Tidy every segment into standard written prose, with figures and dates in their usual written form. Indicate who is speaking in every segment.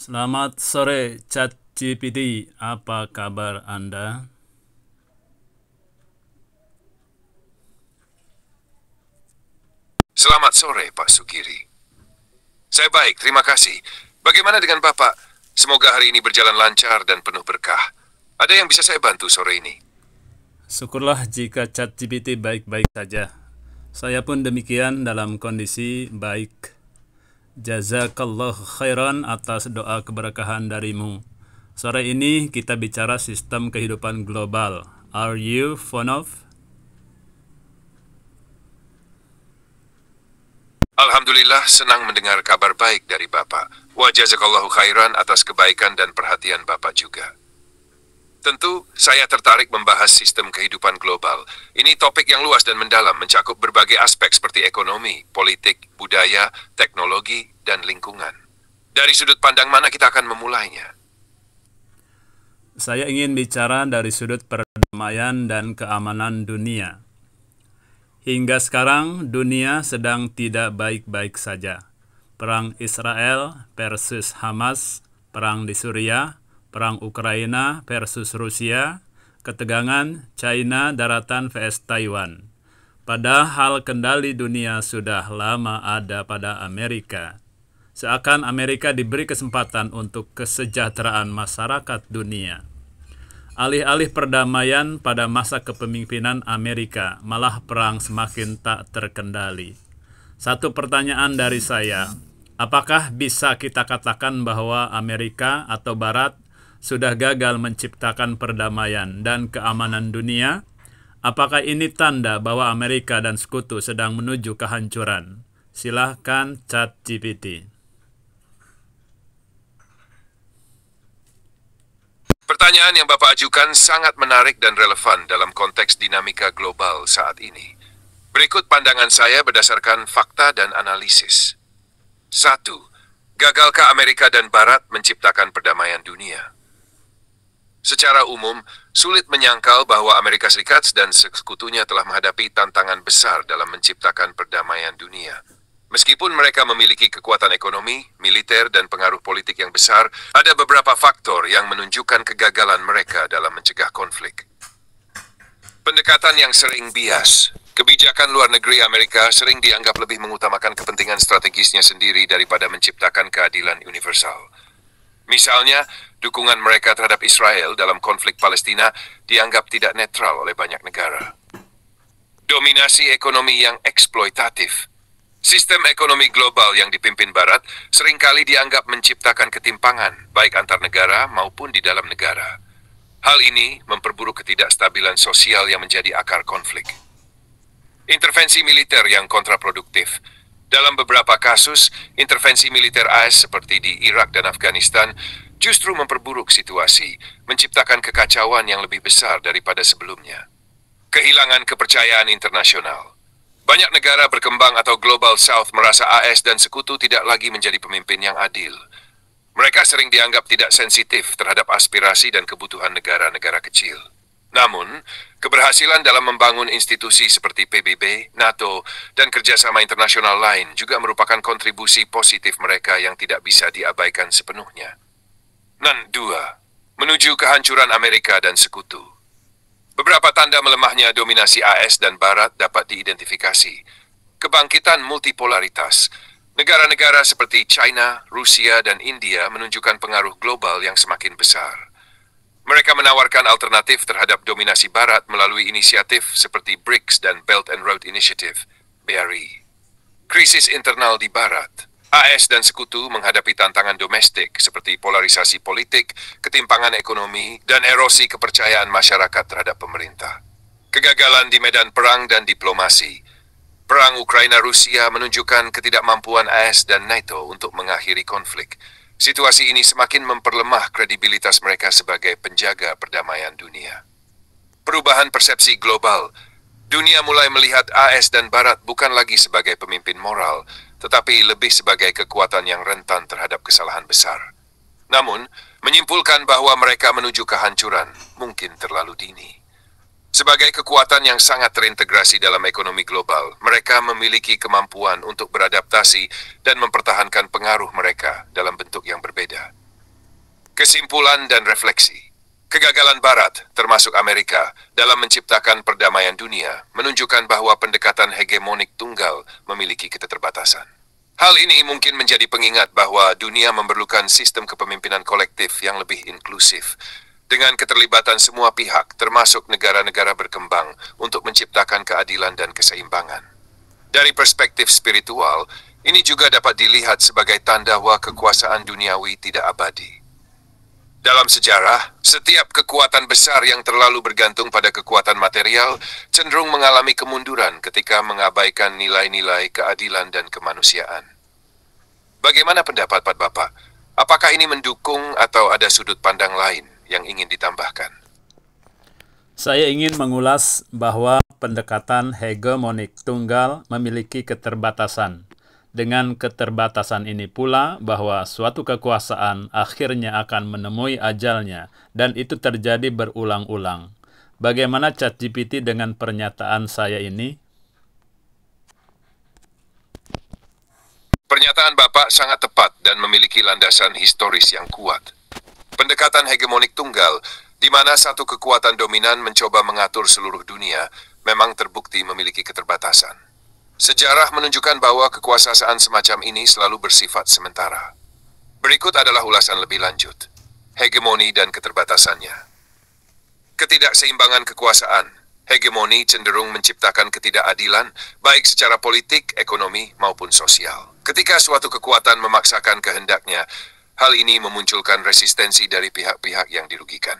Speaker 1: Selamat sore, ChatGPT. Apa kabar Anda?
Speaker 2: Selamat sore, Pak Sugiri. Saya baik, terima kasih. Bagaimana dengan Bapak? Semoga hari ini berjalan lancar dan penuh berkah. Ada yang bisa saya bantu sore ini?
Speaker 1: Syukurlah jika ChatGPT baik-baik saja. Saya pun demikian dalam kondisi baik. Jazakallah khairan atas doa keberkahan darimu. Sore ini kita bicara sistem kehidupan global. Are you fond of?
Speaker 2: Alhamdulillah senang mendengar kabar baik dari Bapak. Wa jazakallahu khairan atas kebaikan dan perhatian Bapak juga. Tentu, saya tertarik membahas sistem kehidupan global. Ini topik yang luas dan mendalam, mencakup berbagai aspek seperti ekonomi, politik, budaya, teknologi, dan lingkungan. Dari sudut pandang mana kita akan memulainya?
Speaker 1: Saya ingin bicara dari sudut perdamaian dan keamanan dunia. Hingga sekarang, dunia sedang tidak baik-baik saja. Perang Israel versus Hamas, perang di Suriah, perang Ukraina versus Rusia, ketegangan China daratan vs Taiwan. Padahal kendali dunia sudah lama ada pada Amerika. Seakan Amerika diberi kesempatan untuk kesejahteraan masyarakat dunia. Alih-alih perdamaian pada masa kepemimpinan Amerika, malah perang semakin tak terkendali. Satu pertanyaan dari saya, apakah bisa kita katakan bahwa Amerika atau Barat sudah gagal menciptakan perdamaian dan keamanan dunia? Apakah ini tanda bahwa Amerika dan sekutu sedang menuju kehancuran? Silahkan ChatGPT.
Speaker 2: Pertanyaan yang Bapak ajukan sangat menarik dan relevan dalam konteks dinamika global saat ini. Berikut pandangan saya berdasarkan fakta dan analisis. 1. Gagalkah Amerika dan Barat menciptakan perdamaian dunia? Secara umum, sulit menyangkal bahwa Amerika Serikat dan sekutunya telah menghadapi tantangan besar dalam menciptakan perdamaian dunia. Meskipun mereka memiliki kekuatan ekonomi, militer, dan pengaruh politik yang besar, ada beberapa faktor yang menunjukkan kegagalan mereka dalam mencegah konflik. Pendekatan yang sering bias. Kebijakan luar negeri Amerika sering dianggap lebih mengutamakan kepentingan strategisnya sendiri daripada menciptakan keadilan universal. Misalnya, dukungan mereka terhadap Israel dalam konflik Palestina dianggap tidak netral oleh banyak negara. Dominasi ekonomi yang eksploitatif. Sistem ekonomi global yang dipimpin Barat seringkali dianggap menciptakan ketimpangan, baik antar negara maupun di dalam negara. Hal ini memperburuk ketidakstabilan sosial yang menjadi akar konflik. Intervensi militer yang kontraproduktif. Dalam beberapa kasus, intervensi militer AS seperti di Irak dan Afghanistan justru memperburuk situasi, menciptakan kekacauan yang lebih besar daripada sebelumnya. Kehilangan kepercayaan internasional. Banyak negara berkembang atau Global South merasa AS dan sekutu tidak lagi menjadi pemimpin yang adil. Mereka sering dianggap tidak sensitif terhadap aspirasi dan kebutuhan negara-negara kecil. Namun, keberhasilan dalam membangun institusi seperti PBB, NATO, dan kerjasama internasional lain juga merupakan kontribusi positif mereka yang tidak bisa diabaikan sepenuhnya. 2. Menuju kehancuran Amerika dan sekutu. Beberapa tanda melemahnya dominasi AS dan Barat dapat diidentifikasi. Kebangkitan multipolaritas. Negara-negara seperti China, Rusia, dan India menunjukkan pengaruh global yang semakin besar. Mereka menawarkan alternatif terhadap dominasi Barat melalui inisiatif seperti BRICS dan Belt and Road Initiative, BRI. Krisis internal di Barat. AS dan sekutu menghadapi tantangan domestik seperti polarisasi politik, ketimpangan ekonomi, dan erosi kepercayaan masyarakat terhadap pemerintah. Kegagalan di medan perang dan diplomasi. Perang Ukraina-Rusia menunjukkan ketidakmampuan AS dan NATO untuk mengakhiri konflik. Situasi ini semakin memperlemah kredibilitas mereka sebagai penjaga perdamaian dunia. Perubahan persepsi global. Dunia mulai melihat AS dan Barat bukan lagi sebagai pemimpin moral, tetapi lebih sebagai kekuatan yang rentan terhadap kesalahan besar. Namun, menyimpulkan bahwa mereka menuju kehancuran mungkin terlalu dini. Sebagai kekuatan yang sangat terintegrasi dalam ekonomi global, mereka memiliki kemampuan untuk beradaptasi dan mempertahankan pengaruh mereka dalam bentuk yang berbeda. Kesimpulan dan refleksi. Kegagalan Barat, termasuk Amerika, dalam menciptakan perdamaian dunia, menunjukkan bahwa pendekatan hegemonik tunggal memiliki keterbatasan. Hal ini mungkin menjadi pengingat bahwa dunia memerlukan sistem kepemimpinan kolektif yang lebih inklusif, dengan keterlibatan semua pihak, termasuk negara-negara berkembang, untuk menciptakan keadilan dan keseimbangan. Dari perspektif spiritual, ini juga dapat dilihat sebagai tanda bahwa kekuasaan duniawi tidak abadi. Dalam sejarah, setiap kekuatan besar yang terlalu bergantung pada kekuatan material cenderung mengalami kemunduran ketika mengabaikan nilai-nilai keadilan dan kemanusiaan. Bagaimana pendapat Bapak? Apakah ini mendukung atau ada sudut pandang lain yang ingin ditambahkan?
Speaker 1: Saya ingin mengulas bahwa pendekatan hegemonik tunggal memiliki keterbatasan. Dengan keterbatasan ini pula bahwa suatu kekuasaan akhirnya akan menemui ajalnya, dan itu terjadi berulang-ulang. Bagaimana ChatGPT dengan pernyataan saya ini?
Speaker 2: Pernyataan Bapak sangat tepat dan memiliki landasan historis yang kuat. Pendekatan hegemonik tunggal, di mana satu kekuatan dominan mencoba mengatur seluruh dunia, memang terbukti memiliki keterbatasan. Sejarah menunjukkan bahwa kekuasaan semacam ini selalu bersifat sementara. Berikut adalah ulasan lebih lanjut. Hegemoni dan keterbatasannya. Ketidakseimbangan kekuasaan. Hegemoni cenderung menciptakan ketidakadilan, baik secara politik, ekonomi, maupun sosial. Ketika suatu kekuatan memaksakan kehendaknya, hal ini memunculkan resistensi dari pihak-pihak yang dirugikan.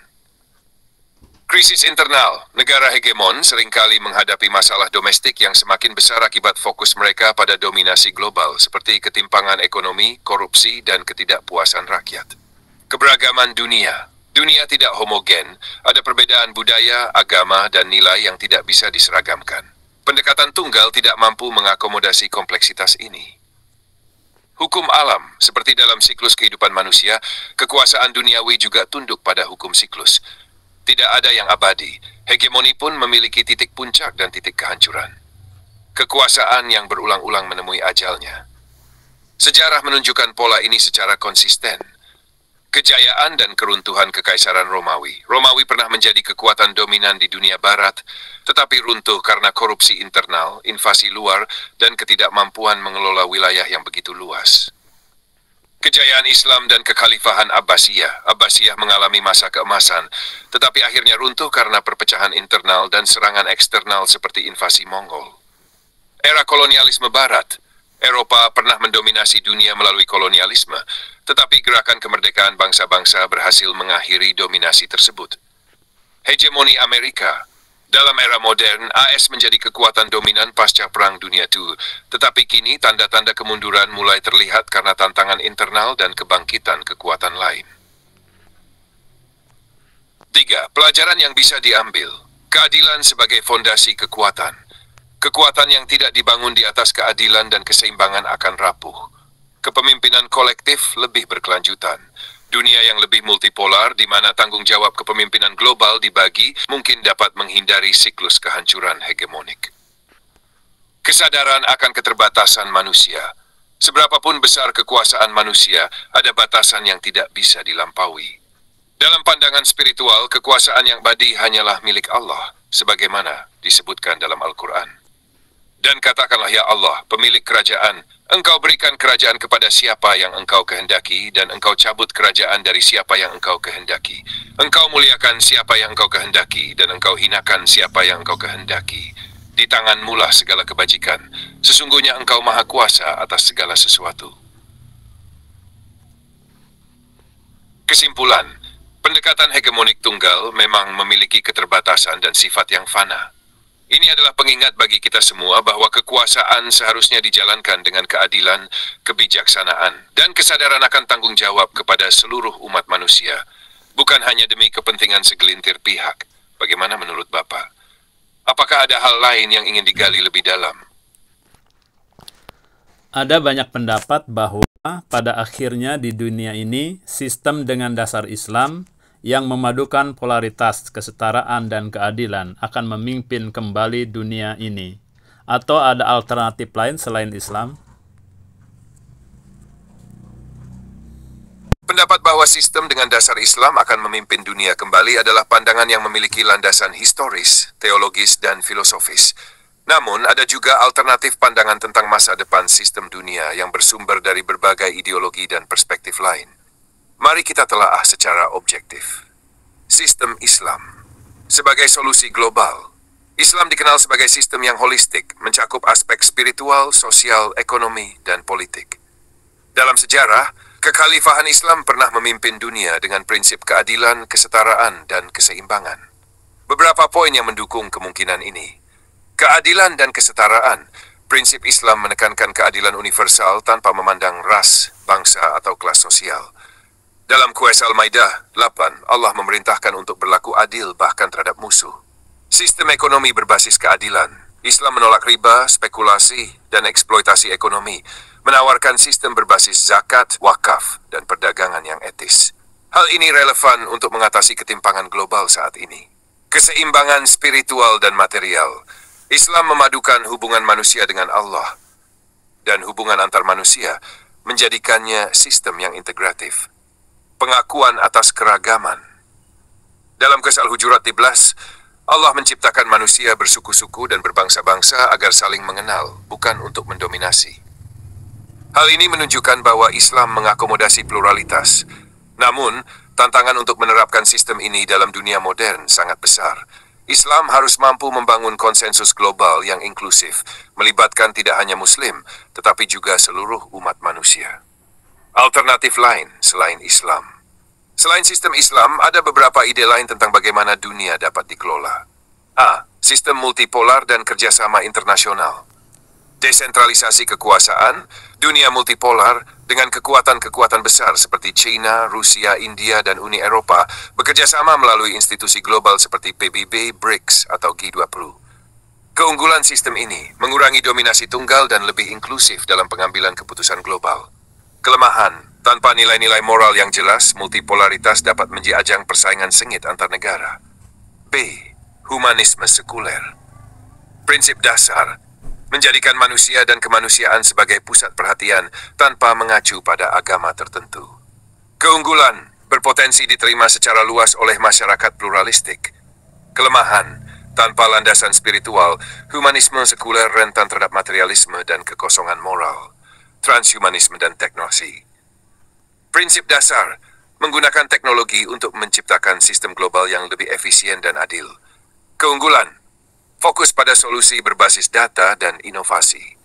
Speaker 2: Krisis internal, negara hegemon seringkali menghadapi masalah domestik yang semakin besar akibat fokus mereka pada dominasi global seperti ketimpangan ekonomi, korupsi, dan ketidakpuasan rakyat. Keberagaman dunia. Dunia tidak homogen, ada perbedaan budaya, agama, dan nilai yang tidak bisa diseragamkan. Pendekatan tunggal tidak mampu mengakomodasi kompleksitas ini. Hukum alam, seperti dalam siklus kehidupan manusia, kekuasaan duniawi juga tunduk pada hukum siklus. Tidak ada yang abadi, hegemoni pun memiliki titik puncak dan titik kehancuran. Kekuasaan yang berulang-ulang menemui ajalnya. Sejarah menunjukkan pola ini secara konsisten. Kejayaan dan keruntuhan Kekaisaran Romawi. Romawi pernah menjadi kekuatan dominan di dunia barat, tetapi runtuh karena korupsi internal, invasi luar, dan ketidakmampuan mengelola wilayah yang begitu luas. Kejayaan Islam dan kekhalifahan Abbasiyah. Abbasiyah mengalami masa keemasan, tetapi akhirnya runtuh karena perpecahan internal dan serangan eksternal seperti invasi Mongol. Era kolonialisme Barat. Eropa pernah mendominasi dunia melalui kolonialisme, tetapi gerakan kemerdekaan bangsa-bangsa berhasil mengakhiri dominasi tersebut. Hegemoni Amerika. Dalam era modern, AS menjadi kekuatan dominan pasca Perang Dunia II, tetapi kini tanda-tanda kemunduran mulai terlihat karena tantangan internal dan kebangkitan kekuatan lain. 3. Pelajaran yang bisa diambil. Keadilan sebagai fondasi kekuatan. Kekuatan yang tidak dibangun di atas keadilan dan keseimbangan akan rapuh. Kepemimpinan kolektif lebih berkelanjutan. Dunia yang lebih multipolar di mana tanggung jawab kepemimpinan global dibagi mungkin dapat menghindari siklus kehancuran hegemonik. Kesadaran akan keterbatasan manusia. Seberapapun besar kekuasaan manusia, ada batasan yang tidak bisa dilampaui. Dalam pandangan spiritual, kekuasaan yang abadi hanyalah milik Allah, sebagaimana disebutkan dalam Al-Quran. Dan katakanlah, ya Allah, pemilik kerajaan, Engkau berikan kerajaan kepada siapa yang Engkau kehendaki, dan Engkau cabut kerajaan dari siapa yang Engkau kehendaki. Engkau muliakan siapa yang Engkau kehendaki, dan Engkau hinakan siapa yang Engkau kehendaki. Di tanganmu lah segala kebajikan. Sesungguhnya Engkau maha kuasa atas segala sesuatu. Kesimpulan, pendekatan hegemonik tunggal memang memiliki keterbatasan dan sifat yang fana. Ini adalah pengingat bagi kita semua bahwa kekuasaan seharusnya dijalankan dengan keadilan, kebijaksanaan, dan kesadaran akan tanggung jawab kepada seluruh umat manusia, bukan hanya demi kepentingan segelintir pihak. Bagaimana menurut Bapak? Apakah ada hal lain yang ingin digali lebih dalam?
Speaker 1: Ada banyak pendapat bahwa pada akhirnya di dunia ini, sistem dengan dasar Islam yang memadukan polaritas kesetaraan dan keadilan akan memimpin kembali dunia ini. Atau ada alternatif lain selain Islam?
Speaker 2: Pendapat bahwa sistem dengan dasar Islam akan memimpin dunia kembali adalah pandangan yang memiliki landasan historis, teologis, dan filosofis. Namun, ada juga alternatif pandangan tentang masa depan sistem dunia yang bersumber dari berbagai ideologi dan perspektif lain. Mari kita telaah secara objektif. Sistem Islam. Sebagai solusi global, Islam dikenal sebagai sistem yang holistik, mencakup aspek spiritual, sosial, ekonomi, dan politik. Dalam sejarah, kekhalifahan Islam pernah memimpin dunia dengan prinsip keadilan, kesetaraan, dan keseimbangan. Beberapa poin yang mendukung kemungkinan ini. Keadilan dan kesetaraan. Prinsip Islam menekankan keadilan universal tanpa memandang ras, bangsa, atau kelas sosial. Dalam Qur'an Al-Maidah 8, Allah memerintahkan untuk berlaku adil bahkan terhadap musuh. Sistem ekonomi berbasis keadilan. Islam menolak riba, spekulasi, dan eksploitasi ekonomi, menawarkan sistem berbasis zakat, wakaf, dan perdagangan yang etis. Hal ini relevan untuk mengatasi ketimpangan global saat ini. Keseimbangan spiritual dan material. Islam memadukan hubungan manusia dengan Allah dan hubungan antar manusia, menjadikannya sistem yang integratif. Pengakuan atas keragaman. Dalam Qur'an Al-Hujurat 11, Allah menciptakan manusia bersuku-suku dan berbangsa-bangsa agar saling mengenal, bukan untuk mendominasi. Hal ini menunjukkan bahwa Islam mengakomodasi pluralitas. Namun, tantangan untuk menerapkan sistem ini dalam dunia modern sangat besar. Islam harus mampu membangun konsensus global yang inklusif, melibatkan tidak hanya Muslim, tetapi juga seluruh umat manusia. Alternatif lain selain Islam. Selain sistem Islam, ada beberapa ide lain tentang bagaimana dunia dapat dikelola. A. Sistem multipolar dan kerjasama internasional. Desentralisasi kekuasaan, dunia multipolar dengan kekuatan-kekuatan besar seperti China, Rusia, India, dan Uni Eropa bekerjasama melalui institusi global seperti PBB, BRICS, atau G20. Keunggulan sistem ini mengurangi dominasi tunggal dan lebih inklusif dalam pengambilan keputusan global. Kelemahan, tanpa nilai-nilai moral yang jelas, multipolaritas dapat menjadi ajang persaingan sengit antar negara. B. Humanisme sekuler. Prinsip dasar, menjadikan manusia dan kemanusiaan sebagai pusat perhatian tanpa mengacu pada agama tertentu. Keunggulan, berpotensi diterima secara luas oleh masyarakat pluralistik. Kelemahan, tanpa landasan spiritual, humanisme sekuler rentan terhadap materialisme dan kekosongan moral. Transhumanisme dan teknologi. Prinsip dasar, menggunakan teknologi untuk menciptakan sistem global yang lebih efisien dan adil. Keunggulan, fokus pada solusi berbasis data dan inovasi.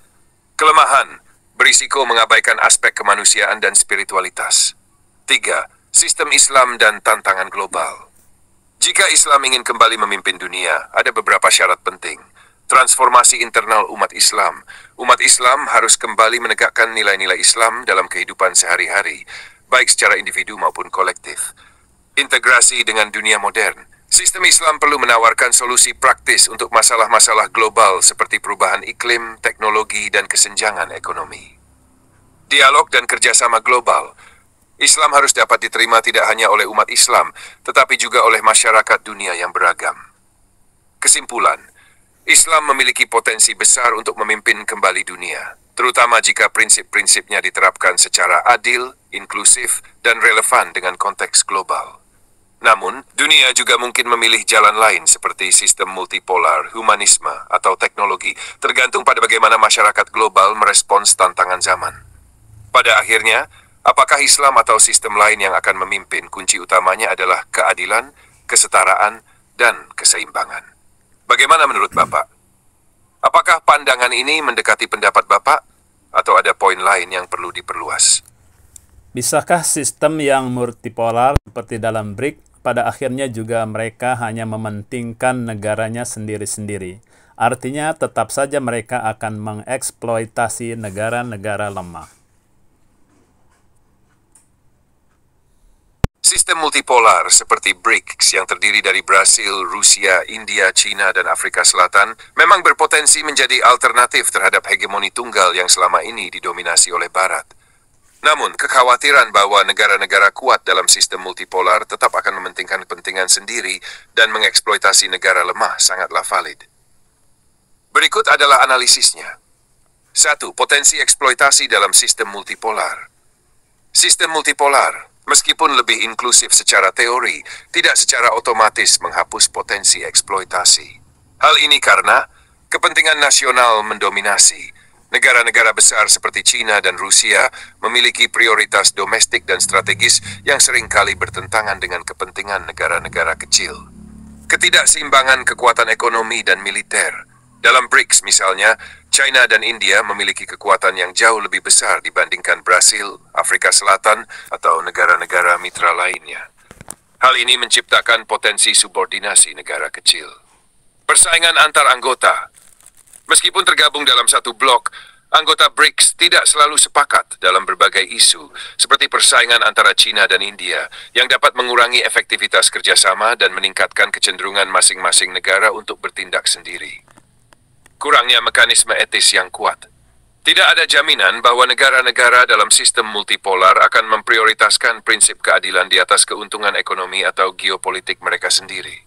Speaker 2: Kelemahan, berisiko mengabaikan aspek kemanusiaan dan spiritualitas. 3. Sistem Islam dan tantangan global. Jika Islam ingin kembali memimpin dunia, ada beberapa syarat penting. Transformasi internal umat Islam. Umat Islam harus kembali menegakkan nilai-nilai Islam dalam kehidupan sehari-hari, baik secara individu maupun kolektif. Integrasi dengan dunia modern. Sistem Islam perlu menawarkan solusi praktis untuk masalah-masalah global seperti perubahan iklim, teknologi, dan kesenjangan ekonomi. Dialog dan kerjasama global. Islam harus dapat diterima tidak hanya oleh umat Islam, tetapi juga oleh masyarakat dunia yang beragam. Kesimpulan, Islam memiliki potensi besar untuk memimpin kembali dunia, terutama jika prinsip-prinsipnya diterapkan secara adil, inklusif, dan relevan dengan konteks global. Namun, dunia juga mungkin memilih jalan lain seperti sistem multipolar, humanisme, atau teknologi, tergantung pada bagaimana masyarakat global merespons tantangan zaman. Pada akhirnya, apakah Islam atau sistem lain yang akan memimpin, kunci utamanya adalah keadilan, kesetaraan, dan keseimbangan. Bagaimana menurut Bapak? Apakah pandangan ini mendekati pendapat Bapak, atau ada poin lain yang perlu diperluas?
Speaker 1: Bisakah sistem yang multipolar seperti dalam BRICS pada akhirnya juga mereka hanya mementingkan negaranya sendiri-sendiri? Artinya tetap saja mereka akan mengeksploitasi negara-negara lemah.
Speaker 2: Sistem multipolar seperti BRICS yang terdiri dari Brasil, Rusia, India, China, dan Afrika Selatan memang berpotensi menjadi alternatif terhadap hegemoni tunggal yang selama ini didominasi oleh Barat. Namun, kekhawatiran bahwa negara-negara kuat dalam sistem multipolar tetap akan mementingkan kepentingan sendiri dan mengeksploitasi negara lemah sangatlah valid. Berikut adalah analisisnya. 1. Potensi eksploitasi dalam sistem multipolar. Sistem multipolar Meskipun lebih inklusif secara teori, tidak secara otomatis menghapus potensi eksploitasi. Hal ini karena kepentingan nasional mendominasi. Negara-negara besar seperti China dan Rusia memiliki prioritas domestik dan strategis yang seringkali bertentangan dengan kepentingan negara-negara kecil. Ketidakseimbangan kekuatan ekonomi dan militer. Dalam BRICS misalnya, China dan India memiliki kekuatan yang jauh lebih besar dibandingkan Brasil, Afrika Selatan, atau negara-negara mitra lainnya. Hal ini menciptakan potensi subordinasi negara kecil. Persaingan antar anggota. Meskipun tergabung dalam satu blok, anggota BRICS tidak selalu sepakat dalam berbagai isu, seperti persaingan antara China dan India, yang dapat mengurangi efektivitas kerjasama dan meningkatkan kecenderungan masing-masing negara untuk bertindak sendiri. Kurangnya mekanisme etis yang kuat. Tidak ada jaminan bahwa negara-negara dalam sistem multipolar akan memprioritaskan prinsip keadilan di atas keuntungan ekonomi atau geopolitik mereka sendiri.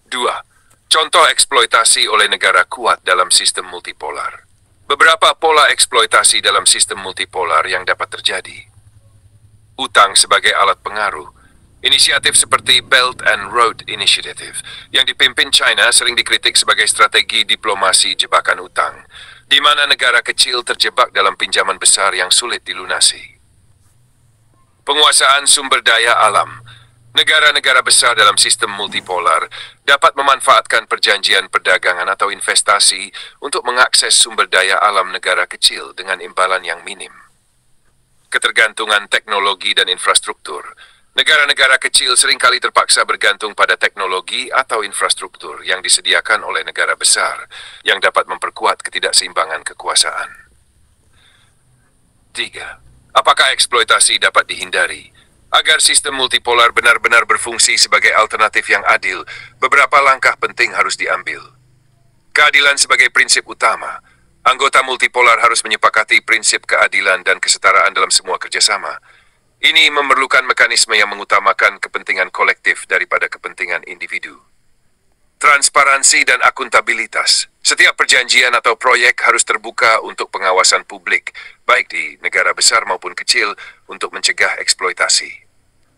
Speaker 2: 2. Contoh eksploitasi oleh negara kuat dalam sistem multipolar. Beberapa pola eksploitasi dalam sistem multipolar yang dapat terjadi. Utang sebagai alat pengaruh. Inisiatif seperti Belt and Road Initiative yang dipimpin China sering dikritik sebagai strategi diplomasi jebakan utang, di mana negara kecil terjebak dalam pinjaman besar yang sulit dilunasi. Penguasaan sumber daya alam. Negara-negara besar dalam sistem multipolar dapat memanfaatkan perjanjian perdagangan atau investasi untuk mengakses sumber daya alam negara kecil dengan imbalan yang minim. Ketergantungan teknologi dan infrastruktur. Negara-negara kecil seringkali terpaksa bergantung pada teknologi atau infrastruktur yang disediakan oleh negara besar yang dapat memperkuat ketidakseimbangan kekuasaan. 3. Apakah eksploitasi dapat dihindari? Agar sistem multipolar benar-benar berfungsi sebagai alternatif yang adil, beberapa langkah penting harus diambil. Keadilan sebagai prinsip utama. Anggota multipolar harus menyepakati prinsip keadilan dan kesetaraan dalam semua kerjasama. Ini memerlukan mekanisme yang mengutamakan kepentingan kolektif daripada kepentingan individu. Transparansi dan akuntabilitas. Setiap perjanjian atau proyek harus terbuka untuk pengawasan publik, baik di negara besar maupun kecil, untuk mencegah eksploitasi.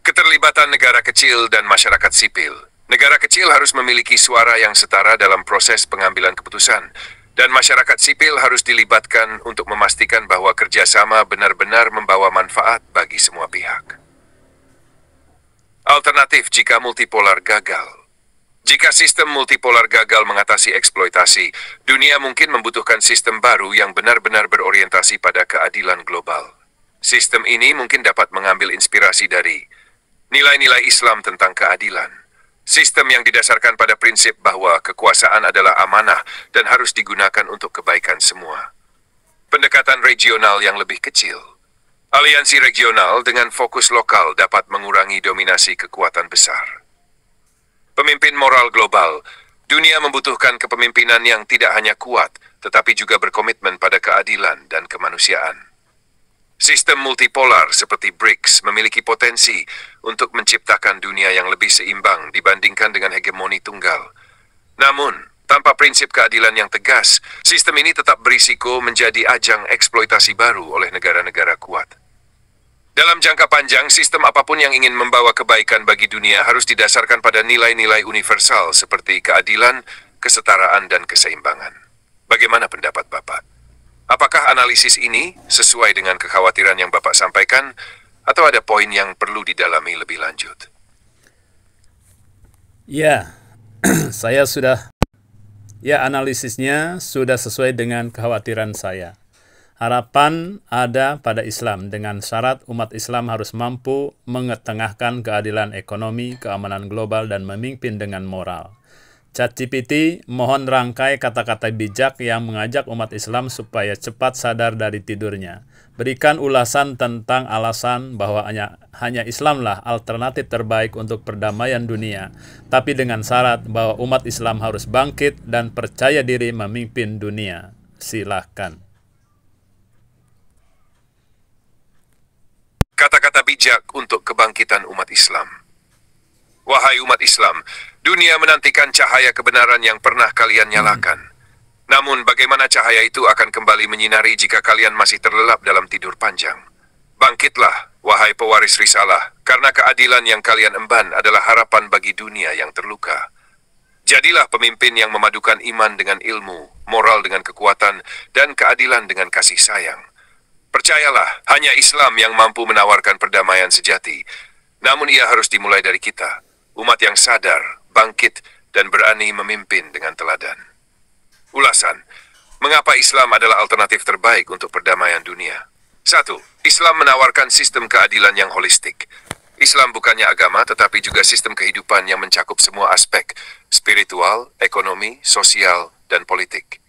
Speaker 2: Keterlibatan negara kecil dan masyarakat sipil. Negara kecil harus memiliki suara yang setara dalam proses pengambilan keputusan, dan masyarakat sipil harus dilibatkan untuk memastikan bahwa kerjasama benar-benar membawa manfaat bagi semua pihak. Alternatif jika multipolar gagal. Jika sistem multipolar gagal mengatasi eksploitasi, dunia mungkin membutuhkan sistem baru yang benar-benar berorientasi pada keadilan global. Sistem ini mungkin dapat mengambil inspirasi dari nilai-nilai Islam tentang keadilan. Sistem yang didasarkan pada prinsip bahwa kekuasaan adalah amanah dan harus digunakan untuk kebaikan semua. Pendekatan regional yang lebih kecil. Aliansi regional dengan fokus lokal dapat mengurangi dominasi kekuatan besar. Pemimpin moral global. Dunia membutuhkan kepemimpinan yang tidak hanya kuat, tetapi juga berkomitmen pada keadilan dan kemanusiaan. Sistem multipolar seperti BRICS memiliki potensi untuk menciptakan dunia yang lebih seimbang dibandingkan dengan hegemoni tunggal. Namun, tanpa prinsip keadilan yang tegas, sistem ini tetap berisiko menjadi ajang eksploitasi baru oleh negara-negara kuat. Dalam jangka panjang, sistem apapun yang ingin membawa kebaikan bagi dunia harus didasarkan pada nilai-nilai universal seperti keadilan, kesetaraan, dan keseimbangan. Bagaimana pendapat Bapak? Apakah analisis ini sesuai dengan kekhawatiran yang Bapak sampaikan, atau ada poin yang perlu didalami lebih lanjut?
Speaker 1: Ya, analisisnya sudah sesuai dengan kekhawatiran saya. Harapan ada pada Islam dengan syarat umat Islam harus mampu mengetengahkan keadilan ekonomi, keamanan global, dan memimpin dengan moral. ChatGPT mohon rangkai kata-kata bijak yang mengajak umat Islam supaya cepat sadar dari tidurnya. Berikan ulasan tentang alasan bahwa hanya Islamlah alternatif terbaik untuk perdamaian dunia, tapi dengan syarat bahwa umat Islam harus bangkit dan percaya diri memimpin dunia. Silahkan.
Speaker 2: Kata-kata bijak untuk kebangkitan umat Islam. Wahai umat Islam, dunia menantikan cahaya kebenaran yang pernah kalian nyalakan. Namun bagaimana cahaya itu akan kembali menyinari jika kalian masih terlelap dalam tidur panjang? Bangkitlah wahai pewaris risalah, karena keadilan yang kalian emban adalah harapan bagi dunia yang terluka. Jadilah pemimpin yang memadukan iman dengan ilmu, moral dengan kekuatan, dan keadilan dengan kasih sayang. Percayalah, hanya Islam yang mampu menawarkan perdamaian sejati. Namun ia harus dimulai dari kita, umat yang sadar, bangkit, dan berani memimpin dengan teladan. Ulasan, mengapa Islam adalah alternatif terbaik untuk perdamaian dunia? 1. Islam menawarkan sistem keadilan yang holistik. Islam bukannya agama, tetapi juga sistem kehidupan yang mencakup semua aspek, spiritual, ekonomi, sosial, dan politik.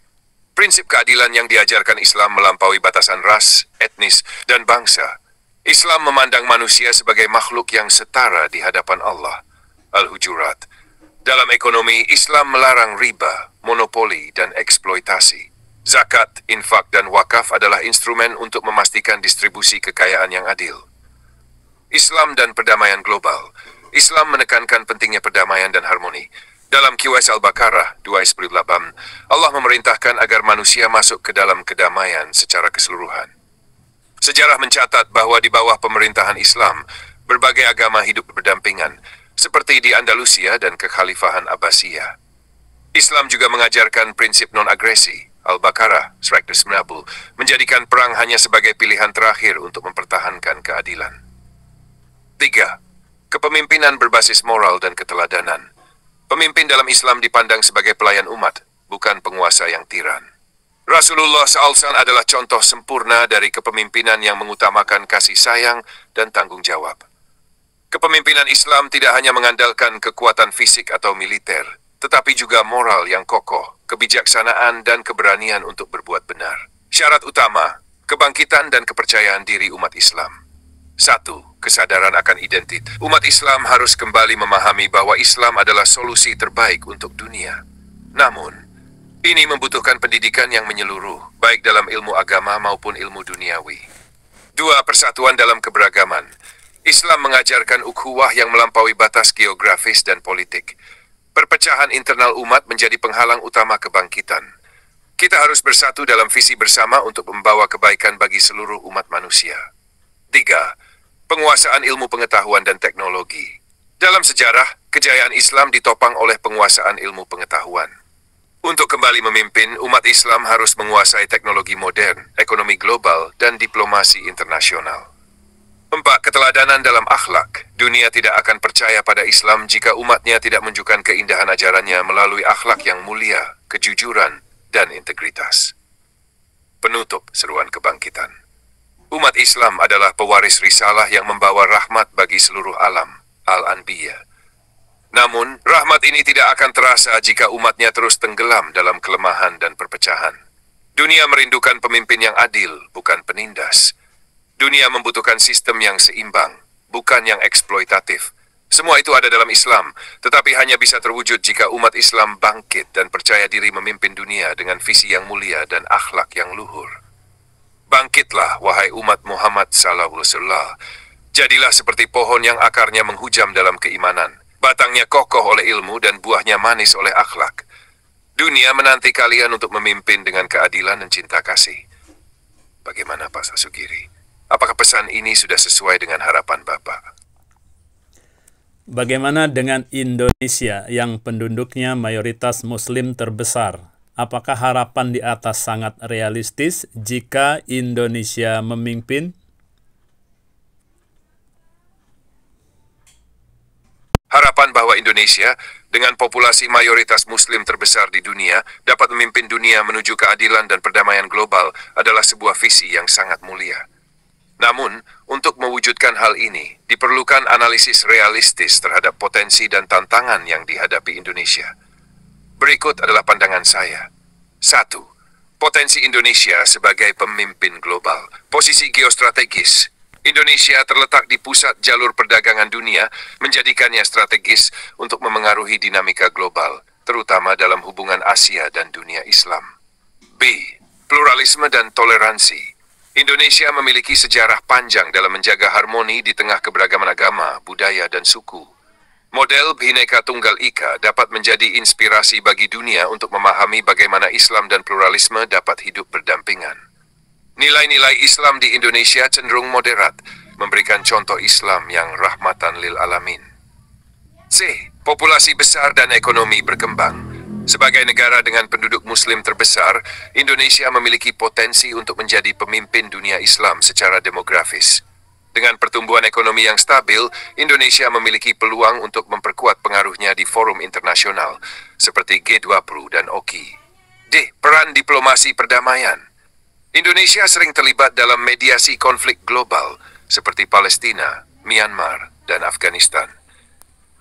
Speaker 2: Prinsip keadilan yang diajarkan Islam melampaui batasan ras, etnis, dan bangsa. Islam memandang manusia sebagai makhluk yang setara di hadapan Allah. Al-Hujurat. Dalam ekonomi, Islam melarang riba, monopoli, dan eksploitasi. Zakat, infak, dan wakaf adalah instrumen untuk memastikan distribusi kekayaan yang adil. Islam dan perdamaian global. Islam menekankan pentingnya perdamaian dan harmoni. Dalam QS Al-Baqarah 2:8, Allah memerintahkan agar manusia masuk ke dalam kedamaian secara keseluruhan. Sejarah mencatat bahwa di bawah pemerintahan Islam, berbagai agama hidup berdampingan, seperti di Andalusia dan Kekhalifahan Abbasiyah. Islam juga mengajarkan prinsip non-agresi, Al-Baqarah 190, menjadikan perang hanya sebagai pilihan terakhir untuk mempertahankan keadilan. 3. Kepemimpinan berbasis moral dan keteladanan. Pemimpin dalam Islam dipandang sebagai pelayan umat, bukan penguasa yang tiran. Rasulullah SAW adalah contoh sempurna dari kepemimpinan yang mengutamakan kasih sayang dan tanggung jawab. Kepemimpinan Islam tidak hanya mengandalkan kekuatan fisik atau militer, tetapi juga moral yang kokoh, kebijaksanaan, dan keberanian untuk berbuat benar. Syarat utama, kebangkitan dan kepercayaan diri umat Islam. 1. Kesadaran akan identitas. Umat Islam harus kembali memahami bahwa Islam adalah solusi terbaik untuk dunia. Namun, ini membutuhkan pendidikan yang menyeluruh, baik dalam ilmu agama maupun ilmu duniawi. 2. Persatuan dalam keberagaman. Islam mengajarkan ukhuwah yang melampaui batas geografis dan politik. Perpecahan internal umat menjadi penghalang utama kebangkitan. Kita harus bersatu dalam visi bersama untuk membawa kebaikan bagi seluruh umat manusia. 3. Penguasaan ilmu pengetahuan dan teknologi. Dalam sejarah, kejayaan Islam ditopang oleh penguasaan ilmu pengetahuan. Untuk kembali memimpin, umat Islam harus menguasai teknologi modern, ekonomi global, dan diplomasi internasional. 4. Keteladanan dalam akhlak. Dunia tidak akan percaya pada Islam jika umatnya tidak menunjukkan keindahan ajarannya melalui akhlak yang mulia, kejujuran, dan integritas. Penutup seruan kebangkitan. Umat Islam adalah pewaris risalah yang membawa rahmat bagi seluruh alam, Al-Anbiya. Namun, rahmat ini tidak akan terasa jika umatnya terus tenggelam dalam kelemahan dan perpecahan. Dunia merindukan pemimpin yang adil, bukan penindas. Dunia membutuhkan sistem yang seimbang, bukan yang eksploitatif. Semua itu ada dalam Islam, tetapi hanya bisa terwujud jika umat Islam bangkit dan percaya diri memimpin dunia dengan visi yang mulia dan akhlak yang luhur. Bangkitlah, wahai umat Muhammad SAW. Jadilah seperti pohon yang akarnya menghujam dalam keimanan, batangnya kokoh oleh ilmu dan buahnya manis oleh akhlak. Dunia menanti kalian untuk memimpin dengan keadilan dan cinta kasih. Bagaimana Pak Sasugiri? Apakah pesan ini sudah sesuai dengan harapan Bapak?
Speaker 1: Bagaimana dengan Indonesia yang penduduknya mayoritas Muslim terbesar? Apakah harapan di atas sangat realistis jika Indonesia memimpin?
Speaker 2: Harapan bahwa Indonesia, dengan populasi mayoritas Muslim terbesar di dunia, dapat memimpin dunia menuju keadilan dan perdamaian global adalah sebuah visi yang sangat mulia. Namun, untuk mewujudkan hal ini, diperlukan analisis realistis terhadap potensi dan tantangan yang dihadapi Indonesia. Berikut adalah pandangan saya. 1. Potensi Indonesia sebagai pemimpin global. Posisi geostrategis. Indonesia terletak di pusat jalur perdagangan dunia, menjadikannya strategis untuk memengaruhi dinamika global, terutama dalam hubungan Asia dan dunia Islam. B. Pluralisme dan toleransi. Indonesia memiliki sejarah panjang dalam menjaga harmoni di tengah keberagaman agama, budaya, dan suku. Model Bhinneka Tunggal Ika dapat menjadi inspirasi bagi dunia untuk memahami bagaimana Islam dan pluralisme dapat hidup berdampingan. Nilai-nilai Islam di Indonesia cenderung moderat. memberikan contoh Islam yang rahmatan lil alamin. C. Populasi besar dan ekonomi berkembang. Sebagai negara dengan penduduk Muslim terbesar, Indonesia memiliki potensi untuk menjadi pemimpin dunia Islam secara demografis. Dengan pertumbuhan ekonomi yang stabil, Indonesia memiliki peluang untuk memperkuat pengaruhnya di forum internasional, seperti G20 dan OKI. D. Peran diplomasi perdamaian. Indonesia sering terlibat dalam mediasi konflik global, seperti Palestina, Myanmar, dan Afghanistan.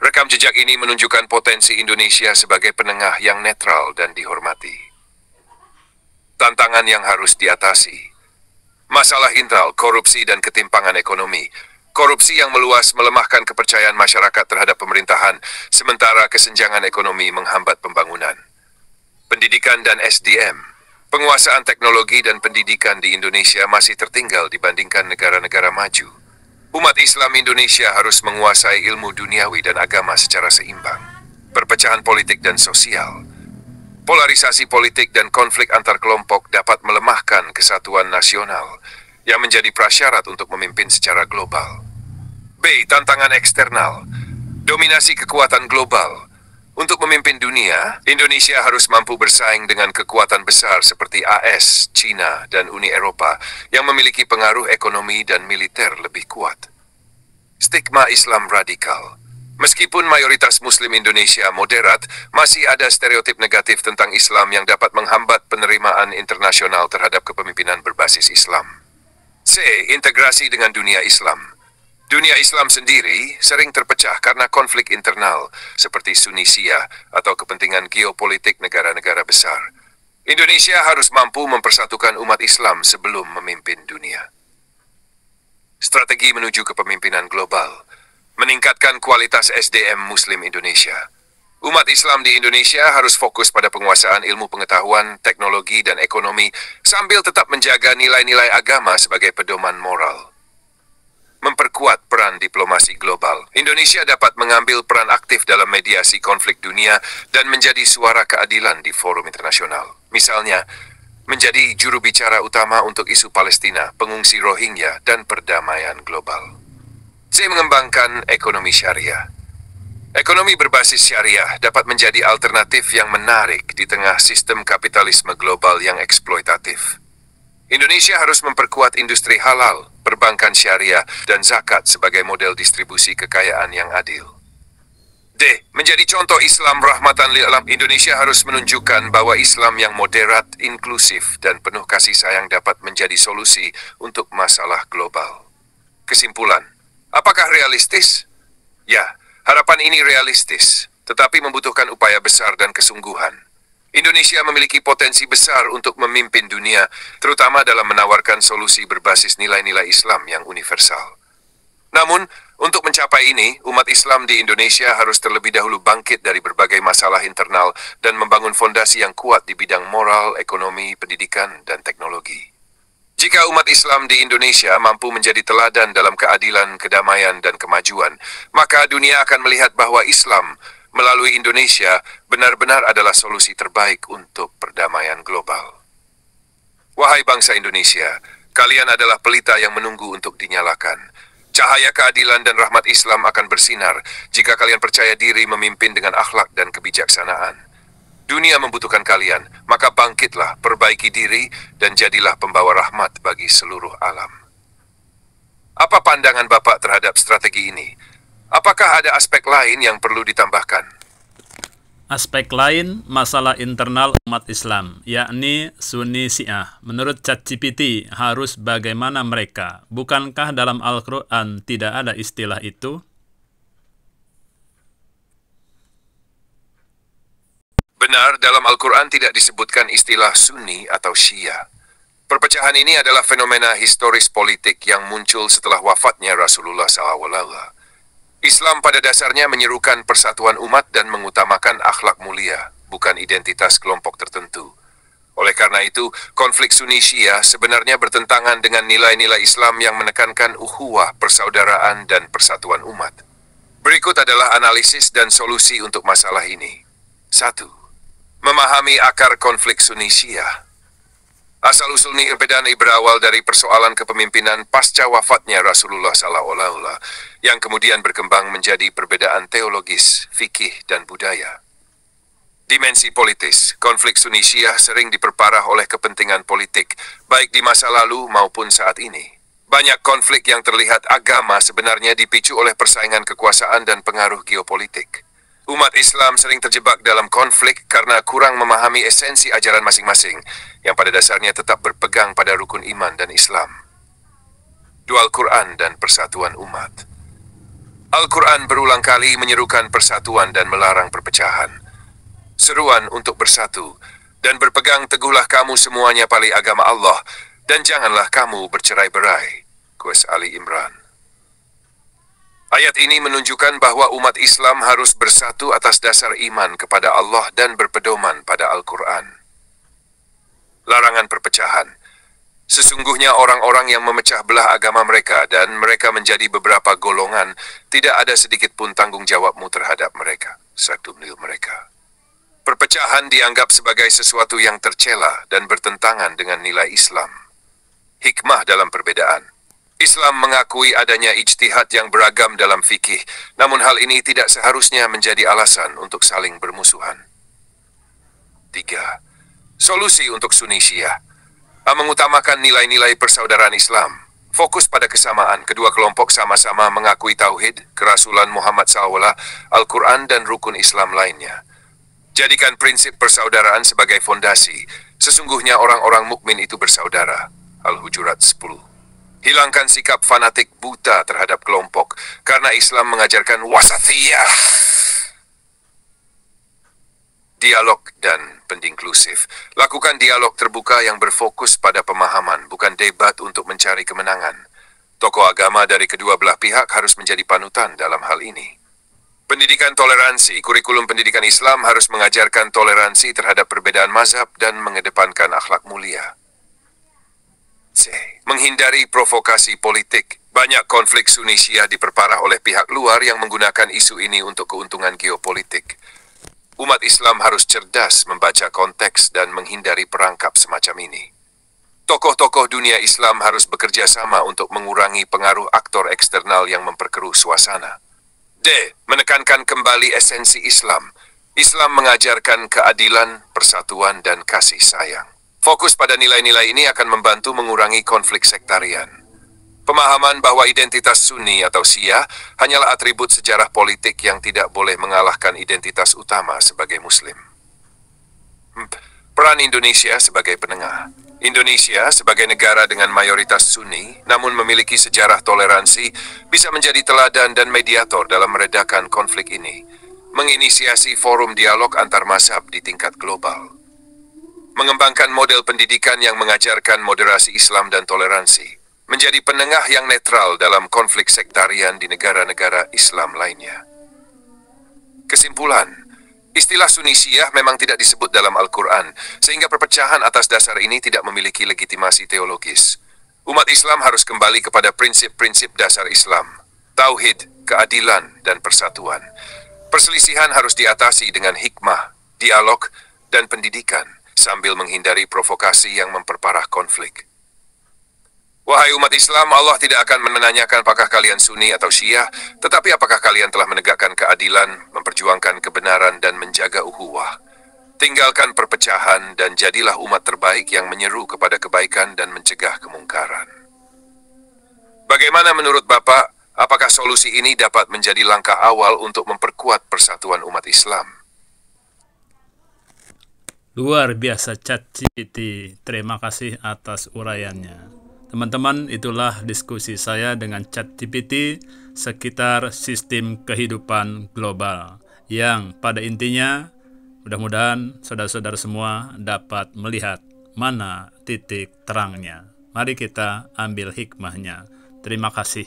Speaker 2: Rekam jejak ini menunjukkan potensi Indonesia sebagai penengah yang netral dan dihormati. Tantangan yang harus diatasi. Masalah internal, korupsi dan ketimpangan ekonomi. Korupsi yang meluas melemahkan kepercayaan masyarakat terhadap pemerintahan, sementara kesenjangan ekonomi menghambat pembangunan. Pendidikan dan SDM. Penguasaan teknologi dan pendidikan di Indonesia masih tertinggal dibandingkan negara-negara maju. Umat Islam Indonesia harus menguasai ilmu duniawi dan agama secara seimbang. Perpecahan politik dan sosial. Polarisasi politik dan konflik antar kelompok dapat melemahkan kesatuan nasional yang menjadi prasyarat untuk memimpin secara global. B. Tantangan eksternal. Dominasi kekuatan global. Untuk memimpin dunia, Indonesia harus mampu bersaing dengan kekuatan besar seperti AS, China, dan Uni Eropa yang memiliki pengaruh ekonomi dan militer lebih kuat. Stigma Islam radikal. Meskipun mayoritas Muslim Indonesia moderat, masih ada stereotip negatif tentang Islam yang dapat menghambat penerimaan internasional terhadap kepemimpinan berbasis Islam. C. Integrasi dengan dunia Islam. Dunia Islam sendiri sering terpecah karena konflik internal, seperti Sunni Syiah atau kepentingan geopolitik negara-negara besar. Indonesia harus mampu mempersatukan umat Islam sebelum memimpin dunia. Strategi menuju kepemimpinan global. Meningkatkan kualitas SDM Muslim Indonesia. Umat Islam di Indonesia harus fokus pada penguasaan ilmu pengetahuan, teknologi, dan ekonomi, sambil tetap menjaga nilai-nilai agama sebagai pedoman moral. Memperkuat peran diplomasi global. Indonesia dapat mengambil peran aktif dalam mediasi konflik dunia dan menjadi suara keadilan di forum internasional. Misalnya, menjadi juru bicara utama untuk isu Palestina, pengungsi Rohingya, dan perdamaian global. C. Mengembangkan ekonomi syariah. Ekonomi berbasis syariah dapat menjadi alternatif yang menarik di tengah sistem kapitalisme global yang eksploitatif. Indonesia harus memperkuat industri halal, perbankan syariah, dan zakat sebagai model distribusi kekayaan yang adil. D. Menjadi contoh Islam rahmatan lil alam. Indonesia harus menunjukkan bahwa Islam yang moderat, inklusif, dan penuh kasih sayang dapat menjadi solusi untuk masalah global. Kesimpulan, apakah realistis? Ya, harapan ini realistis, tetapi membutuhkan upaya besar dan kesungguhan. Indonesia memiliki potensi besar untuk memimpin dunia, terutama dalam menawarkan solusi berbasis nilai-nilai Islam yang universal. Namun, untuk mencapai ini, umat Islam di Indonesia harus terlebih dahulu bangkit dari berbagai masalah internal dan membangun fondasi yang kuat di bidang moral, ekonomi, pendidikan, dan teknologi. Jika umat Islam di Indonesia mampu menjadi teladan dalam keadilan, kedamaian, dan kemajuan, maka dunia akan melihat bahwa Islam melalui Indonesia benar-benar adalah solusi terbaik untuk perdamaian global. Wahai bangsa Indonesia, kalian adalah pelita yang menunggu untuk dinyalakan. Cahaya keadilan dan rahmat Islam akan bersinar jika kalian percaya diri memimpin dengan akhlak dan kebijaksanaan. Dunia membutuhkan kalian, maka bangkitlah, perbaiki diri, dan jadilah pembawa rahmat bagi seluruh alam. Apa pandangan Bapak terhadap strategi ini? Apakah ada aspek lain yang perlu ditambahkan?
Speaker 1: Aspek lain, masalah internal umat Islam, yakni Sunni Syiah. Menurut ChatGPT, harus bagaimana mereka? Bukankah dalam Al-Quran tidak ada istilah itu?
Speaker 2: Benar, dalam Al-Quran tidak disebutkan istilah Sunni atau Syiah. Perpecahan ini adalah fenomena historis politik yang muncul setelah wafatnya Rasulullah SAW. Islam pada dasarnya menyerukan persatuan umat dan mengutamakan akhlak mulia, bukan identitas kelompok tertentu. Oleh karena itu, konflik Sunni Syiah sebenarnya bertentangan dengan nilai-nilai Islam yang menekankan ukhuwah, persaudaraan, dan persatuan umat. Berikut adalah analisis dan solusi untuk masalah ini. 1. Memahami akar konflik Sunni Syiah. Asal-usul ni perbedaan ini berawal dari persoalan kepemimpinan pasca wafatnya Rasulullah SAW, yang kemudian berkembang menjadi perbedaan teologis, fikih, dan budaya. Dimensi politis, konflik Sunni Syiah sering diperparah oleh kepentingan politik, baik di masa lalu maupun saat ini. Banyak konflik yang terlihat agama sebenarnya dipicu oleh persaingan kekuasaan dan pengaruh geopolitik. Umat Islam sering terjebak dalam konflik karena kurang memahami esensi ajaran masing-masing, yang pada dasarnya tetap berpegang pada rukun iman dan Islam. Dual Quran dan persatuan umat. Al-Quran berulang kali menyerukan persatuan dan melarang perpecahan. Seruan untuk bersatu, dan berpegang teguhlah kamu semuanya pada agama Allah, dan janganlah kamu bercerai-berai. Qur'an Ali Imran. Ayat ini menunjukkan bahwa umat Islam harus bersatu atas dasar iman kepada Allah dan berpedoman pada Al-Quran. Larangan perpecahan. Sesungguhnya orang-orang yang memecah belah agama mereka dan mereka menjadi beberapa golongan, tidak ada sedikit pun tanggung jawabmu terhadap mereka. Sabtu mereka. Perpecahan dianggap sebagai sesuatu yang tercela dan bertentangan dengan nilai Islam. Hikmah dalam perbedaan. Islam mengakui adanya ijtihad yang beragam dalam fikih, namun hal ini tidak seharusnya menjadi alasan untuk saling bermusuhan. 3. Solusi untuk Sunni Syiah. Mengutamakan nilai-nilai persaudaraan Islam. Fokus pada kesamaan, kedua kelompok sama-sama mengakui tauhid, kerasulan Muhammad SAW, Al-Quran dan rukun Islam lainnya. Jadikan prinsip persaudaraan sebagai fondasi. Sesungguhnya orang-orang mukmin itu bersaudara. Al-Hujurat 10. Hilangkan sikap fanatik buta terhadap kelompok, karena Islam mengajarkan wasatiyah. Dialog dan pendinklusif. Lakukan dialog terbuka yang berfokus pada pemahaman, bukan debat untuk mencari kemenangan. Tokoh agama dari kedua belah pihak harus menjadi panutan dalam hal ini. Pendidikan toleransi. Kurikulum pendidikan Islam harus mengajarkan toleransi terhadap perbedaan mazhab dan mengedepankan akhlak mulia. C. Menghindari provokasi politik. Banyak konflik Sunni Syiah diperparah oleh pihak luar yang menggunakan isu ini untuk keuntungan geopolitik. Umat Islam harus cerdas membaca konteks dan menghindari perangkap semacam ini. Tokoh-tokoh dunia Islam harus bekerja sama untuk mengurangi pengaruh aktor eksternal yang memperkeruh suasana. D. Menekankan kembali esensi Islam. Islam mengajarkan keadilan, persatuan, dan kasih sayang. Fokus pada nilai-nilai ini akan membantu mengurangi konflik sektarian. Pemahaman bahwa identitas Sunni atau Syiah hanyalah atribut sejarah politik yang tidak boleh mengalahkan identitas utama sebagai Muslim. Peran Indonesia sebagai penengah. Indonesia sebagai negara dengan mayoritas Sunni, namun memiliki sejarah toleransi, bisa menjadi teladan dan mediator dalam meredakan konflik ini. Menginisiasi forum dialog antar mazhab di tingkat global. Mengembangkan model pendidikan yang mengajarkan moderasi Islam dan toleransi, menjadi penengah yang netral dalam konflik sektarian di negara-negara Islam lainnya. Kesimpulan, istilah Sunni Syiah memang tidak disebut dalam Al-Quran, sehingga perpecahan atas dasar ini tidak memiliki legitimasi teologis. Umat Islam harus kembali kepada prinsip-prinsip dasar Islam, tauhid, keadilan, dan persatuan. Perselisihan harus diatasi dengan hikmah, dialog, dan pendidikan, sambil menghindari provokasi yang memperparah konflik. Wahai umat Islam, Allah tidak akan menanyakan apakah kalian Sunni atau Syiah, tetapi apakah kalian telah menegakkan keadilan, memperjuangkan kebenaran, dan menjaga ukhuwah. Tinggalkan perpecahan dan jadilah umat terbaik yang menyeru kepada kebaikan dan mencegah kemungkaran. Bagaimana menurut Bapak, apakah solusi ini dapat menjadi langkah awal untuk memperkuat persatuan umat Islam?
Speaker 1: Luar biasa ChatGPT, terima kasih atas uraiannya. Teman-teman, itulah diskusi saya dengan ChatGPT sekitar sistem kehidupan global yang pada intinya mudah-mudahan saudara-saudara semua dapat melihat mana titik terangnya. Mari kita ambil hikmahnya. Terima kasih.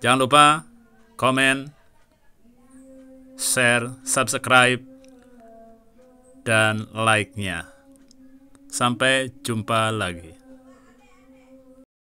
Speaker 1: Jangan lupa komen, share, subscribe, dan like-nya. Sampai jumpa lagi.